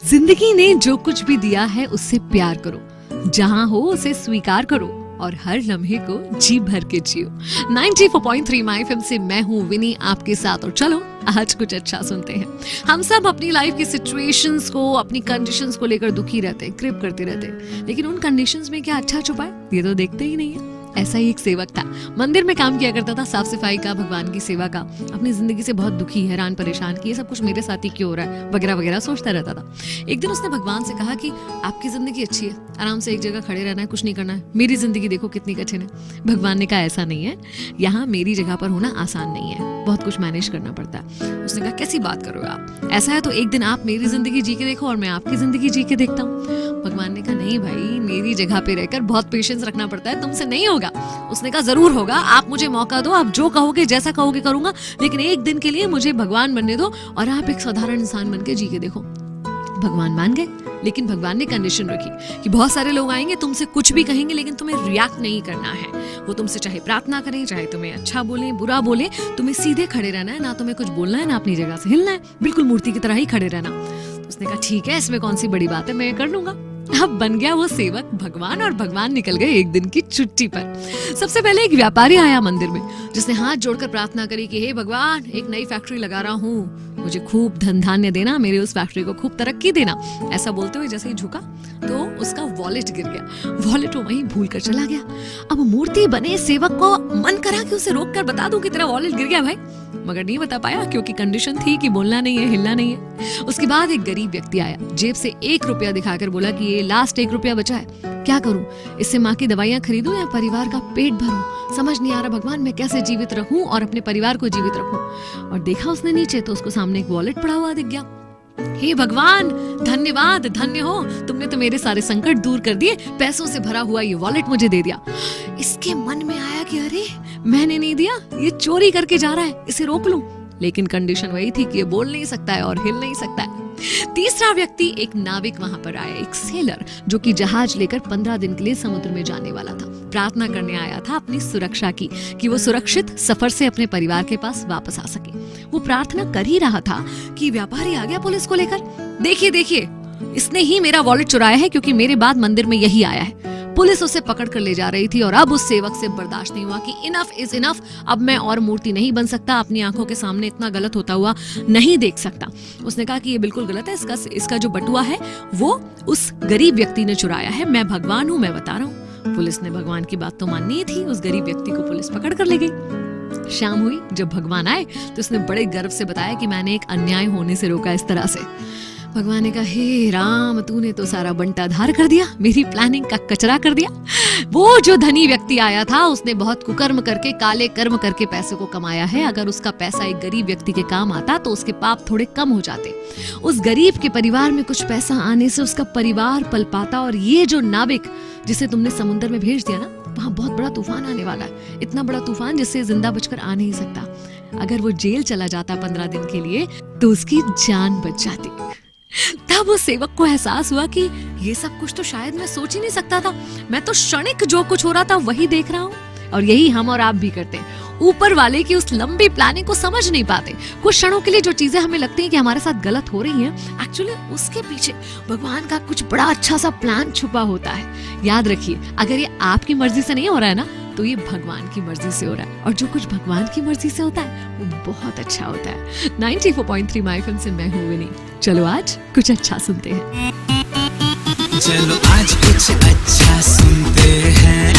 जिंदगी ने जो कुछ भी दिया है उससे प्यार करो, जहां हो उसे स्वीकार करो और हर लम्हे को जी भर के जियो। 94.3 माय एफएम से मैं हूँ विनी आपके साथ। और चलो आज कुछ अच्छा सुनते हैं। हम सब अपनी लाइफ की सिचुएशंस को, अपनी कंडीशंस को लेकर दुखी रहते हैं, क्रिप करते रहते हैं, लेकिन उन कंडीशंस में क्या अच्छा छुपा है ये तो देखते ही नहीं है। ऐसा ही एक सेवक था, मंदिर में काम किया करता था, साफ सफाई का, भगवान की सेवा का। अपनी जिंदगी से बहुत दुखी, हैरान, परेशान कि ये सब कुछ मेरे साथ ही क्यों हो रहा है वगैरह वगैरह सोचता रहता था। एक दिन उसने भगवान से कहा कि आपकी जिंदगी अच्छी है, आराम से एक जगह खड़े रहना है, कुछ नहीं करना है, मेरी जिंदगी देखो कितनी कठिन है। भगवान ने कहा ऐसा नहीं है, यहाँ मेरी जगह पर होना आसान नहीं है, बहुत कुछ मैनेज करना पड़ता है। उसने कहा कैसी बात करो आप, ऐसा है तो एक दिन आप मेरी जिंदगी जी के देखो और मैं आपकी जिंदगी जी के देखता हूँ। भगवान ने कहा नहीं भाई, मेरी जगह पे रहकर बहुत पेशेंस रखना पड़ता है, तुमसे नहीं होगा। उसने कहा जरूर होगा, आप मुझे मौका दो, आप जो कहोगे जैसा कहोगे करूंगा, लेकिन एक दिन के लिए मुझे भगवान बनने दो और आप एक साधारण इंसान बन के जी के देखो। भगवान मान गए, लेकिन भगवान ने कंडीशन रखी कि बहुत सारे लोग आएंगे, तुमसे कुछ भी कहेंगे, लेकिन तुम्हें रिएक्ट नहीं करना है। वो तुमसे चाहे प्रार्थना करें, चाहे तुम्हें अच्छा बोले, बुरा बोले, तुम्हें सीधे खड़े रहना है, ना तुम्हें कुछ बोलना है, ना अपनी जगह से हिलना है, बिल्कुल मूर्ति की तरह ही खड़े रहना। उसने कहा ठीक है, इसमें कौन सी बड़ी बात है, मैं कर लूंगा। अब बन गया वो सेवक भगवान, और भगवान निकल गए एक दिन की छुट्टी पर। सबसे पहले एक व्यापारी आया मंदिर में, जिसने हाथ जोड़कर प्रार्थना करी कि हे भगवान, एक नई फैक्ट्री लगा रहा हूँ, मुझे खूब धन धान्य देना, मेरे उस फैक्ट्री को खूब तरक्की देना। ऐसा बोलते हुए जैसे ही झुका तो उसका वॉलेट गिर गया, वॉलेट वो वहीं भूल कर चला गया। अब मूर्ति बने सेवक को मन करा कि उसे रोक कर बता दूं कि तेरा वॉलेट गिर गया भाई, मगर नहीं बता पाया क्योंकि कंडीशन थी कि बोलना नहीं है, हिलना नहीं है। उसके बाद एक गरीब व्यक्ति आया, जेब से 1 रुपया दिखाकर बोला कि ये लास्ट 1 रुपया बचा है, क्या करूं, इससे माँ की दवाइयां खरीदूं या परिवार का पेट भरूं, समझ नहीं आ रहा भगवान, मैं कैसे जीवित रहूं और अपने परिवार को जीवित रखूं। और देखा उसने नीचे तो उसको सामने एक वॉलेट पड़ा हुआ दिख गया। हे भगवान, धन्यवाद, धन्य हो, तुमने तो मेरे सारे संकट दूर कर दिए, पैसों से भरा हुआ ये वॉलेट मुझे दे दिया। इसके मन में आया कि अरे मैंने नहीं दिया, ये चोरी करके जा रहा है, इसे रोक लूं, लेकिन कंडीशन वही थी कि ये बोल नहीं सकता है और हिल नहीं सकता है। तीसरा व्यक्ति एक नाविक वहां पर आया, एक सेलर, जो कि जहाज लेकर 15 दिन के लिए समुद्र में जाने वाला था। प्रार्थना करने आया था अपनी सुरक्षा की, कि वो सुरक्षित सफर से अपने परिवार के पास वापस आ सके। वो प्रार्थना कर ही रहा था कि व्यापारी आ गया पुलिस को लेकर। देखिए देखिए, इसने ही मेरा वॉलेट चुराया है, क्योंकि मेरे बाद मंदिर में यही आया है। पुलिस उसे पकड़ कर ले जा रही थी और अब उस सेवक से बर्दाश्त नहीं हुआ कि इनफ इज इनफ, अब मैं और मूर्ति नहीं बन सकता, अपनी आंखों के सामने इतना गलत होता हुआ नहीं देख सकता। उसने कहा कि ये बिल्कुल गलत है, इसका जो बटुआ है वो उस गरीब व्यक्ति ने चुराया है, मैं भगवान हूँ, मैं बता रहा हूँ। पुलिस ने भगवान की बात तो माननी ही थी, उस गरीब व्यक्ति को पुलिस पकड़ कर ले गई। शाम हुई, जब भगवान आए तो उसने बड़े गर्व से बताया कि मैंने एक अन्याय होने से रोका इस तरह से। भगवान ने कहा हे राम, तूने तो सारा बंटाधार कर दिया, मेरी प्लानिंग का कचरा कर दिया। वो जो धनी व्यक्ति आया था उसने बहुत कुकर्म करके, काले कर्म करके पैसे को कमाया है। अगर उसका पैसा एक गरीब व्यक्ति के काम आता तो उसके पाप थोड़े कम हो जाते। उस गरीब के परिवार में कुछ पैसा आने से उसका परिवार पल पाता। और ये जो नाविक जिसे तुमने समुद्र में भेज दिया ना, वहां बहुत बड़ा तूफान आने वाला है, इतना बड़ा तूफान जिससे जिंदा बचकर आ नहीं सकता। अगर वो जेल चला जाता 15 दिन के लिए तो उसकी जान बच जाती। तब उस सेवक को एहसास हुआ कि ये सब कुछ तो शायद मैं सोच ही नहीं सकता था, मैं तो क्षणिक जो कुछ हो रहा था वही देख रहा हूँ। और यही हम और आप भी करते हैं, ऊपर वाले की उस लंबी प्लानिंग को समझ नहीं पाते। कुछ क्षणों के लिए जो चीजें हमें लगती हैं कि हमारे साथ गलत हो रही हैं, एक्चुअली उसके पीछे भगवान का कुछ बड़ा अच्छा सा प्लान छुपा होता है। याद रखिए, अगर ये आपकी मर्जी से नहीं हो रहा है ना, तो ये भगवान की मर्जी से हो रहा है, और जो कुछ भगवान की मर्जी से होता है वो बहुत अच्छा होता है। 94.3 माय एफएम से मैं हूँ विनी। चलो आज कुछ अच्छा सुनते हैं। चलो आज कुछ अच्छा सुनते हैं।